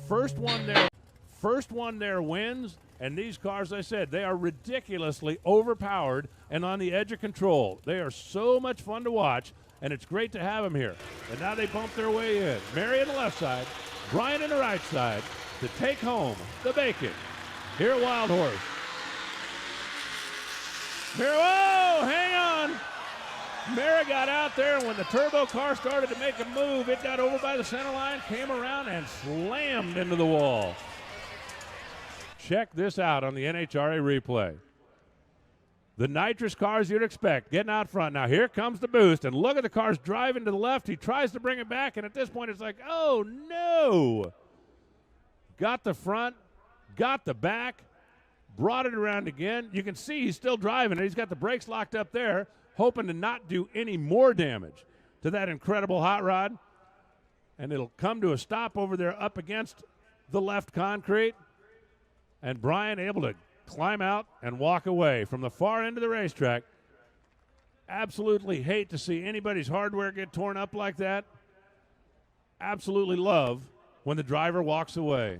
First one there wins, and these cars, I said, they are ridiculously overpowered and on the edge of control. They are so much fun to watch, and it's great to have them here. And now they bump their way in. Mary on the left side, Brian on the right side to take home the bacon. Here at Wild Horse. Mary, whoa, hang on. Mary got out there, and when the turbo car started to make a move, it got over by the center line, came around, and slammed into the wall. Check this out on the NHRA replay. The nitrous cars you'd expect getting out front. Now here comes the boost, and look at the cars driving to the left. He tries to bring it back, and at this point it's like, oh no. Got the front, got the back, brought it around again. You can see he's still driving it. He's got the brakes locked up there, hoping to not do any more damage to that incredible hot rod. And it'll come to a stop over there up against the left concrete. And Brian able to climb out and walk away from the far end of the racetrack. Absolutely hate to see anybody's hardware get torn up like that. Absolutely love when the driver walks away.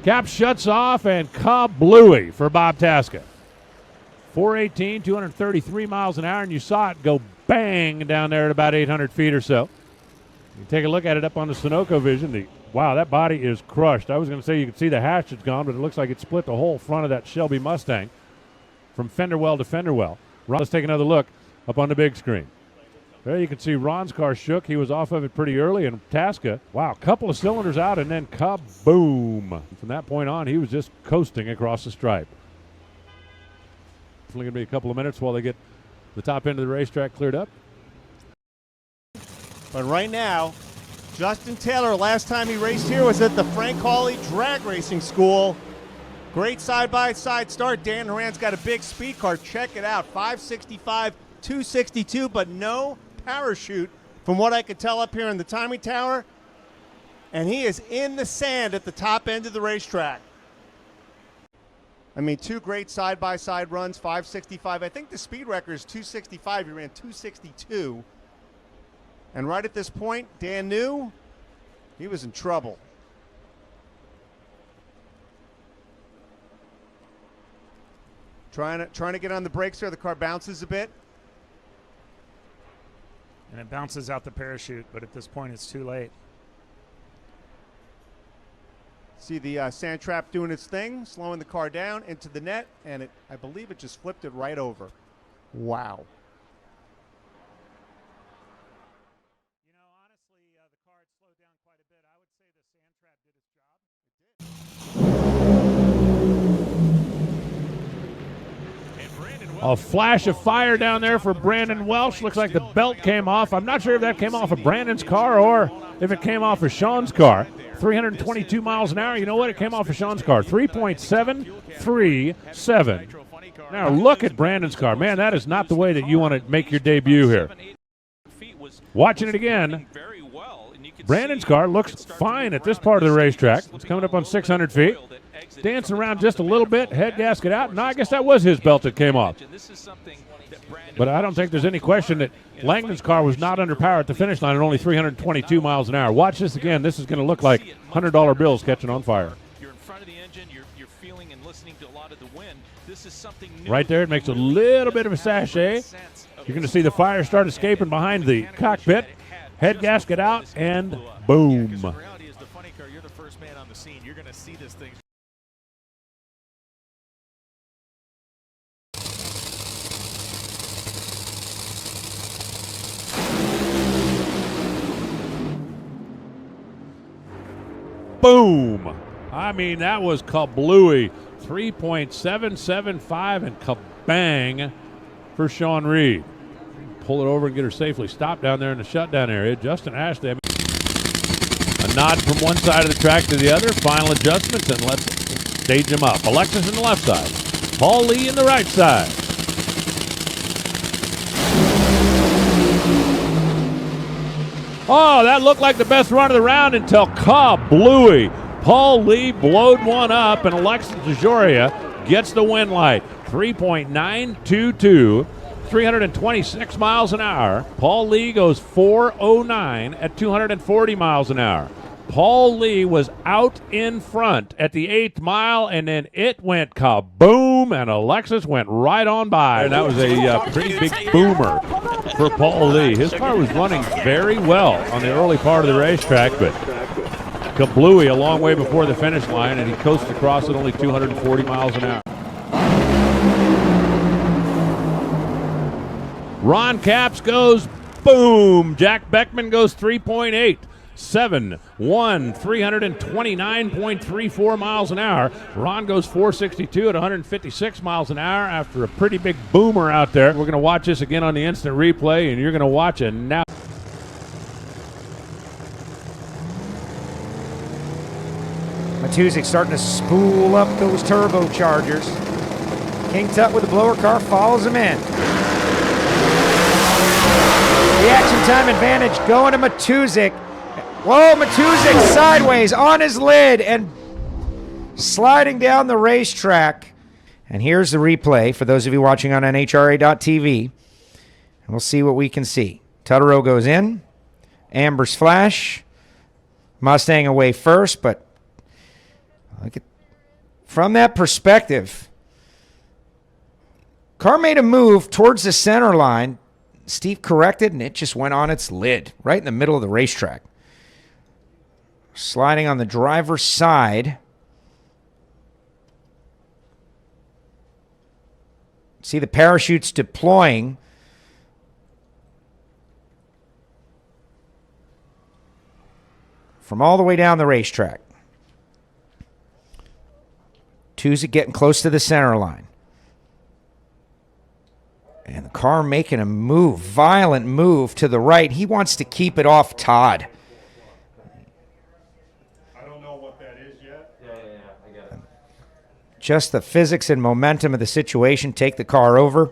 Cap shuts off, and kablooey for Bob Tasca. 418, 233 miles an hour, and you saw it go bang down there at about 800 feet or so. You take a look at it up on the Sunoco vision. Wow, that body is crushed. I was going to say you could see the hatch that's gone, but it looks like it split the whole front of that Shelby Mustang from fender well to fender well. Let's take another look up on the big screen. There you can see Ron's car shook. He was off of it pretty early, and Tasca, wow, couple of cylinders out, and then kaboom. From that point on, he was just coasting across the stripe. It's only going to be a couple of minutes while they get the top end of the racetrack cleared up. But right now, Justin Taylor, last time he raced here was at the Frank Hawley Drag Racing School. Great side-by-side start. Dan Horan's got a big speed car. Check it out, 565, 262, but no parachute from what I could tell up here in the timing tower. And he is in the sand at the top end of the racetrack. I mean, two great side-by-side runs, 565. I think the speed record is 265. He ran 262. And right at this point, Dan knew he was in trouble. Trying to get on the brakes there. The car bounces a bit. And it bounces out the parachute, but at this point it's too late. See the sand trap doing its thing, slowing the car down into the net, and I believe it just flipped it right over. Wow. A flash of fire down there for Brandon Welsh. Looks like the belt came off. I'm not sure if that came off of Brandon's car or if it came off of Sean's car. 322 miles an hour. You know what? It came off of Sean's car. 3.737. Now look at Brandon's car. Man, that is not the way that you want to make your debut here. Watching it again, Brandon's car looks fine at this part of the racetrack. It's coming up on 600 feet. Dancing around just a little bit, head gasket out. No, I guess that was his belt that came off. But I don't think there's any question that Langdon's car was not under power at the finish line at only 322 miles an hour. Watch this again. This is going to look like $100 bills catching on fire. You're in front of the engine. You're feeling and listening to a lot of the wind. This is something new. Right there, it makes a little bit of a sachet. You're going to see the fire start escaping behind the cockpit. Head gasket out, and boom. The reality is the funny car, you're the first man on the scene. You're going to see this thing. Boom. I mean, that was kablooey. 3.775 and kabang for Sean Reed. Pull it over and get her safely stopped down there in the shutdown area. Justin Ashley, a nod from one side of the track to the other. Final adjustments, and let's stage them up. Alexis in the left side. Paul Lee in the right side. Oh, that looked like the best run of the round until kablooey. Paul Lee blowed one up, and Alexis Dejoria gets the win light. 3.922 326 miles an hour. Paul Lee goes 409 at 240 miles an hour. Paul Lee was out in front at the 8th mile, and then it went kaboom, and Alexis went right on by. And that was a pretty big boomer for Paul Lee. His car was running very well on the early part of the racetrack, but kablooey a long way before the finish line, and he coasted across at only 240 miles an hour. Ron Capps goes boom. Jack Beckman goes 3.8. 329.34 miles an hour. Ron goes 462 at 156 miles an hour after a pretty big boomer out there. We're going to watch this again on the instant replay, and you're going to watch it now. Matuzik starting to spool up those turbochargers. King Tut with the blower car follows him in. Reaction time advantage going to Matuzik. Whoa, Matuzik sideways on his lid and sliding down the racetrack. And here's the replay for those of you watching on NHRA.tv. And we'll see what we can see. Totoro goes in. Amber's flash. Mustang away first, but look at, from that perspective, car made a move towards the center line. Steve corrected, and it just went on its lid right in the middle of the racetrack. Sliding on the driver's side. See the parachutes deploying. From all the way down the racetrack. Matuzik getting close to the center line. And the car making a move, violent move to the right. He wants to keep it off Todd. I don't know what that is yet. Yeah, I get it. Just the physics and momentum of the situation take the car over.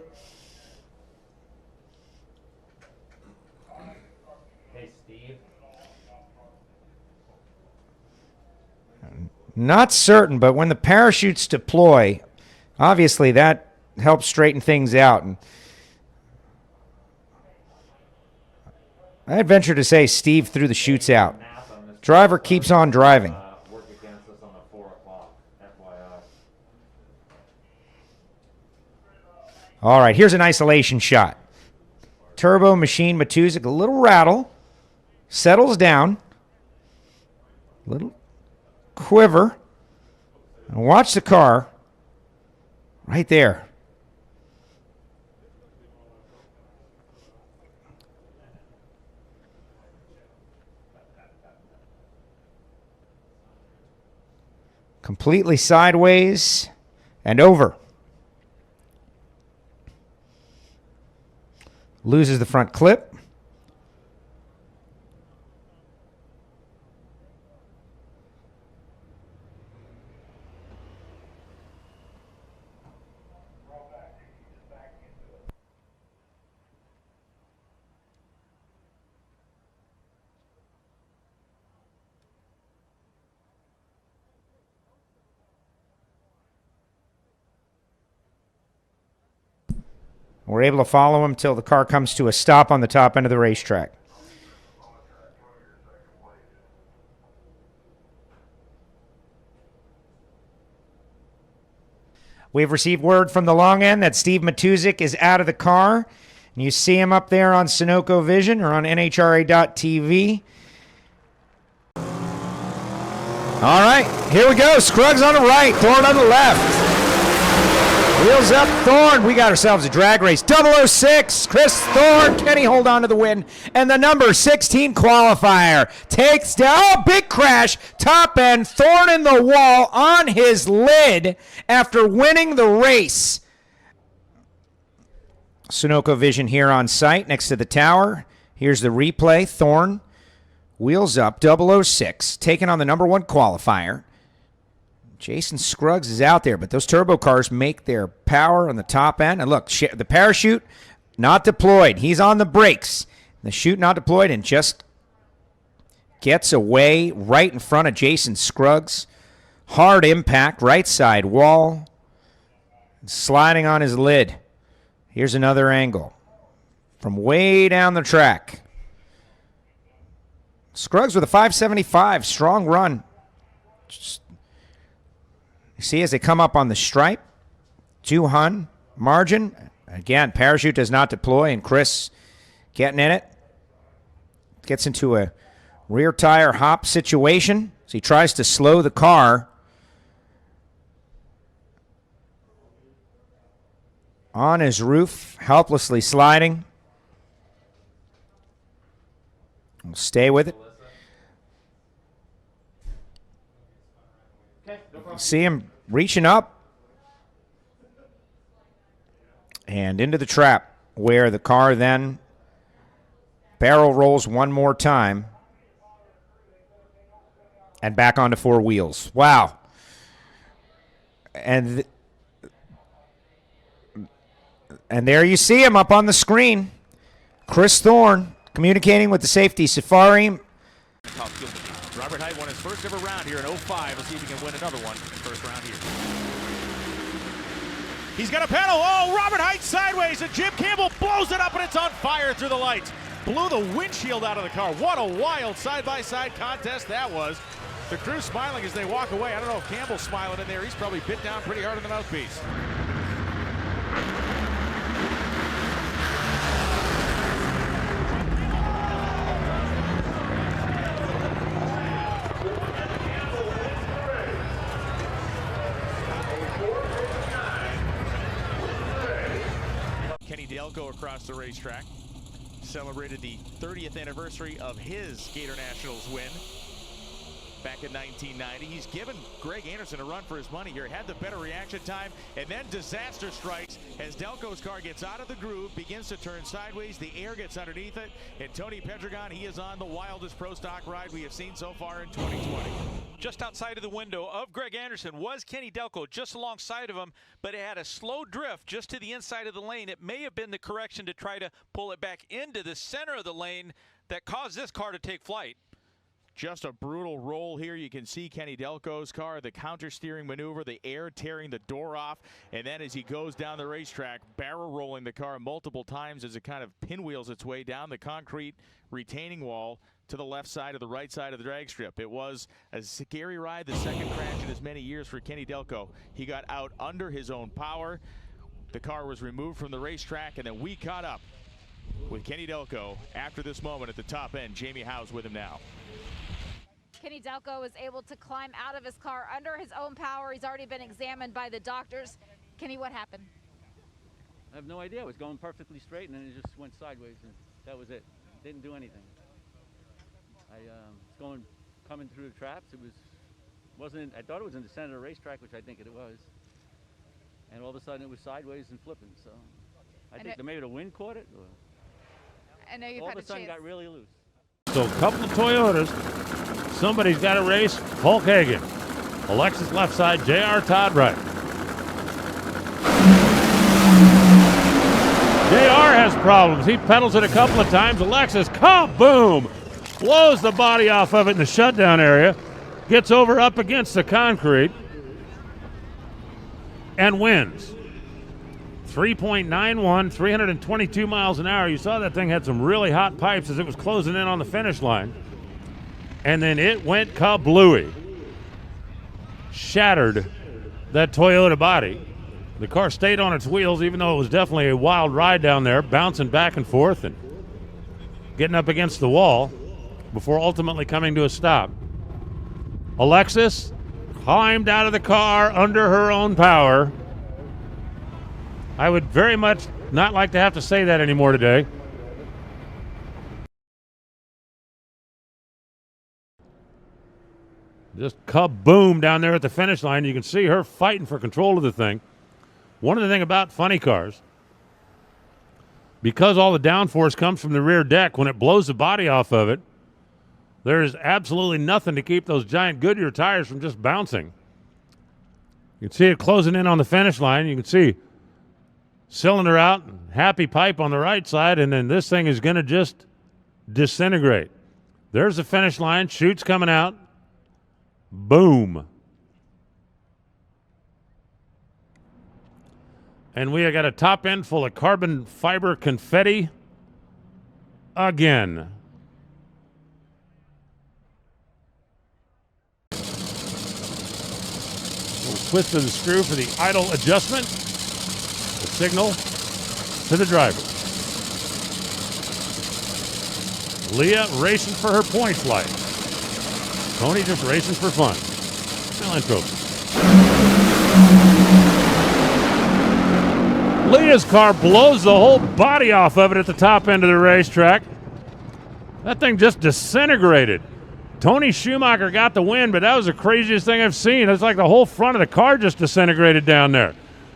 Hey, Steve. Not certain, but when the parachutes deploy, obviously that helps straighten things out. And I'd venture to say Steve threw the chutes out. Driver keeps on driving. Work against us on the 4 o'clock, FYI. All right, here's an isolation shot. Turbo machine Matuzik, a little rattle. Settles down. Little quiver. And watch the car. Right there. Completely sideways and over. Loses the front clip. We're able to follow him until the car comes to a stop on the top end of the racetrack. We've received word from the long end that Steve Matuzik is out of the car. And you see him up there on Sunoco Vision or on NHRA.tv. All right, here we go. Scruggs on the right, Thorne on the left. Wheels up, Thorne. We got ourselves a drag race. 006, Chris Thorne. Can he hold on to the win? And the number 16 qualifier takes down. Oh, big crash. Top end. Thorne in the wall on his lid after winning the race. Sunoco Vision here on site next to the tower. Here's the replay. Thorne, wheels up, 006, taking on the number 1 qualifier. Jason Scruggs is out there, but those turbo cars make their power on the top end. And look, the parachute not deployed. He's on the brakes. The chute not deployed and just gets away right in front of Jason Scruggs. Hard impact, right side wall. Sliding on his lid. Here's another angle from way down the track. Scruggs with a 575, strong run. You see as they come up on the stripe, 200 margin. Again, parachute does not deploy, and Chris getting in it. Gets into a rear tire hop situation as he tries to slow the car. On his roof, helplessly sliding. We'll stay with it. See him reaching up and into the trap, where the car then barrel rolls one more time and back onto four wheels. Wow. And there you see him up on the screen. Chris Thorne communicating with the safety safari. Robert Hight won his first ever round here in 05. Let's see if he can win another one in the first round here. He's got a pedal. Oh, Robert Hight sideways, and Jim Campbell blows it up, and it's on fire through the lights. Blew the windshield out of the car. What a wild side-by-side contest that was. The crew smiling as they walk away. I don't know if Campbell's smiling in there. He's probably bit down pretty hard on the mouthpiece. Delco across the racetrack celebrated the 30th anniversary of his Gator Nationals win back in 1990. He's given Greg Anderson a run for his money here. Had the better reaction time, and then disaster strikes as Delco's car gets out of the groove, begins to turn sideways. The air gets underneath it, and Tony Pedregon, he is on the wildest Pro Stock ride we have seen so far in 2020. Just outside of the window of Greg Anderson was Kenny Delco, just alongside of him, but it had a slow drift just to the inside of the lane. It may have been the correction to try to pull it back into the center of the lane that caused this car to take flight. Just a brutal roll here. You can see Kenny Delco's car, the counter steering maneuver, the air tearing the door off, and then as he goes down the racetrack, barrel rolling the car multiple times as it kind of pinwheels its way down the concrete retaining wall to the left side of the right side of the drag strip. It was a scary ride, the second crash in as many years for Kenny Delco. He got out under his own power. The car was removed from the racetrack, and then we caught up with Kenny Delco after this moment at the top end. Jamie Howe's with him now. Kenny Delco was able to climb out of his car under his own power. He's already been examined by the doctors. Kenny, what happened? I have no idea. It was going perfectly straight, and then it just went sideways, and that was it. Didn't do anything. Was coming through the traps. I thought it was in the center of the racetrack, which I think it was. And all of a sudden it was sideways and flipping. So I think that maybe the wind caught it. Or I know you've all had of a sudden chance. got really loose. So a couple of Toyotas. Somebody's got to race. Hulk Hagen. Alexis left side. JR Todd right. JR has problems. He pedals it a couple of times. Alexis, kaboom! Blows the body off of it in the shutdown area. Gets over up against the concrete. And wins. 3.91, 322 miles an hour. You saw that thing had some really hot pipes as it was closing in on the finish line. And then it went kablooey. Shattered that Toyota body. The car stayed on its wheels, even though it was definitely a wild ride down there, bouncing back and forth and getting up against the wall before ultimately coming to a stop. Alexis climbed out of the car under her own power. I would very much not like to have to say that anymore today. Just kaboom down there at the finish line. You can see her fighting for control of the thing. One of the things about funny cars, because all the downforce comes from the rear deck, when it blows the body off of it, there is absolutely nothing to keep those giant Goodyear tires from just bouncing. You can see it closing in on the finish line. You can see cylinder out, happy pipe on the right side, and then this thing is going to just disintegrate. There's the finish line. Chutes coming out. Boom. And we got a top end full of carbon fiber confetti again. Twist of the screw for the idle adjustment. The signal to the driver. Leah racing for her points light. Tony just racing for fun. Millen Trophy. Leah's car blows the whole body off of it at the top end of the racetrack. That thing just disintegrated. Tony Schumacher got the win, but that was the craziest thing I've seen. It's like the whole front of the car just disintegrated down there.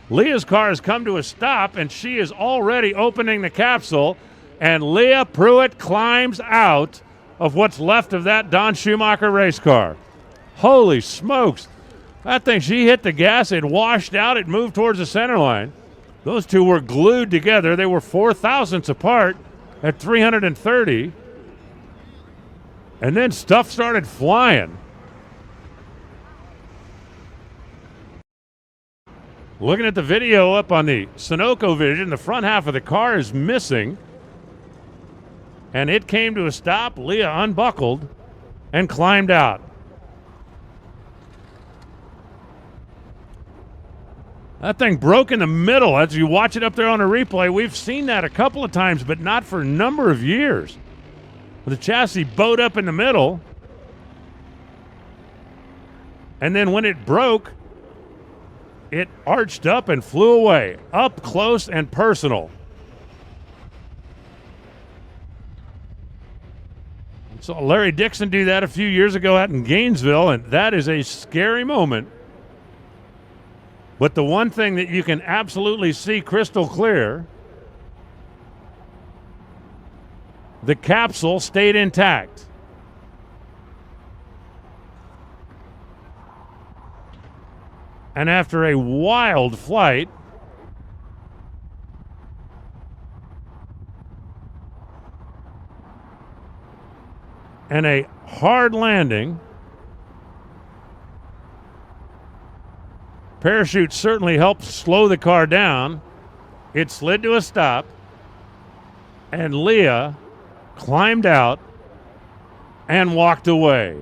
Leah's car has come to a stop, and she is already opening the capsule, and Leah Pruett climbs out of what's left of that Don Schumacher race car. Holy smokes. That thing, she hit the gas, it washed out, it moved towards the center line. Those two were glued together. They were 0.04 apart at 330. And then stuff started flying. Looking at the video up on the Sunoco Vision, the front half of the car is missing. And it came to a stop. Leah unbuckled and climbed out. That thing broke in the middle. As you watch it up there on a replay, we've seen that a couple of times, but not for a number of years. The chassis bowed up in the middle, and then when it broke, it arched up and flew away, up close and personal. I saw Larry Dixon do that a few years ago out in Gainesville, and that is a scary moment. But the one thing that you can absolutely see crystal clear, the capsule stayed intact. And after a wild flight, and a hard landing, parachute certainly helped slow the car down. It slid to a stop, and Leah climbed out and walked away.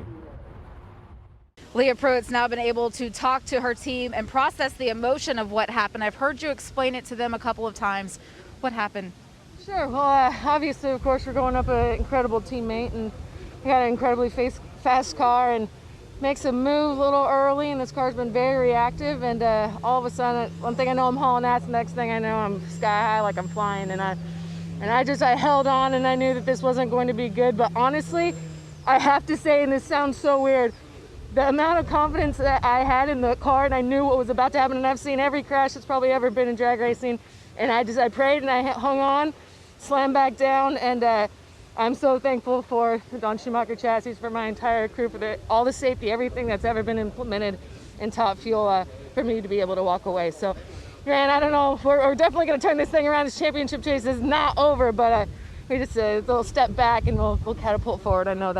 Leah Pruett's now been able to talk to her team and process the emotion of what happened. I've heard you explain it to them a couple of times. What happened? Sure. Well, obviously, of course, we're going up an incredible teammate, and we got an incredibly fast car, and makes a move a little early, and this car's been very reactive, and all of a sudden, one thing I know I'm hauling ass, the next thing I know I'm sky high like I'm flying, and I held on, and I knew that this wasn't going to be good. But honestly, I have to say, and this sounds so weird, the amount of confidence that I had in the car, and I knew what was about to happen, and I've seen every crash that's probably ever been in drag racing, and I prayed and I hung on, slammed back down, and I'm so thankful for the Don Schumacher chassis, for my entire crew, for all the safety, everything that's ever been implemented in Top Fuel for me to be able to walk away. So, man, I don't know, we're definitely going to turn this thing around. This championship chase is not over, but we just a little step back and we'll catapult forward. I know that.